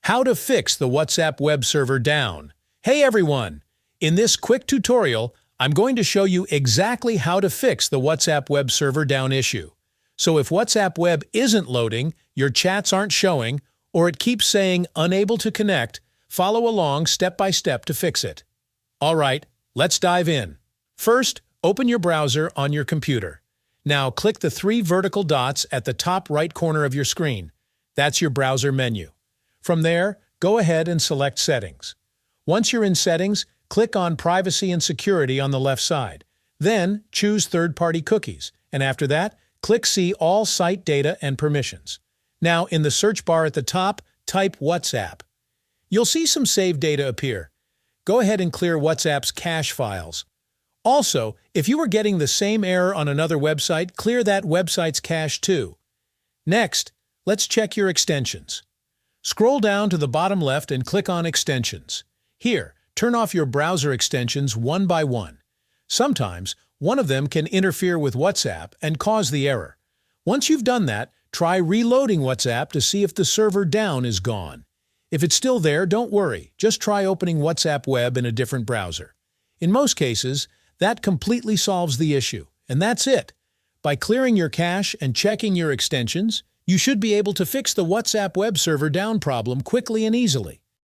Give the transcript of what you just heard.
How to fix the WhatsApp web server down. Hey everyone! In this quick tutorial, I'm going to show you exactly how to fix the WhatsApp web server down issue. So if WhatsApp web isn't loading, your chats aren't showing, or it keeps saying unable to connect, follow along step by step to fix it. Alright, let's dive in. First, open your browser on your computer. Now click the three vertical dots at the top right corner of your screen. That's your browser menu. From there, go ahead and select Settings. Once you're in Settings, click on Privacy and Security on the left side. Then, choose Third-Party Cookies, and after that, click See All Site Data and Permissions. Now, in the search bar at the top, type WhatsApp. You'll see some saved data appear. Go ahead and clear WhatsApp's cache files. Also, if you are getting the same error on another website, clear that website's cache too. Next, let's check your extensions. Scroll down to the bottom left and click on Extensions. Here, turn off your browser extensions one by one. Sometimes, one of them can interfere with WhatsApp and cause the error. Once you've done that, try reloading WhatsApp to see if the server down is gone. If it's still there, don't worry. Just try opening WhatsApp web in a different browser. In most cases, that completely solves the issue, and that's it. By clearing your cache and checking your extensions, you should be able to fix the WhatsApp web server down problem quickly and easily.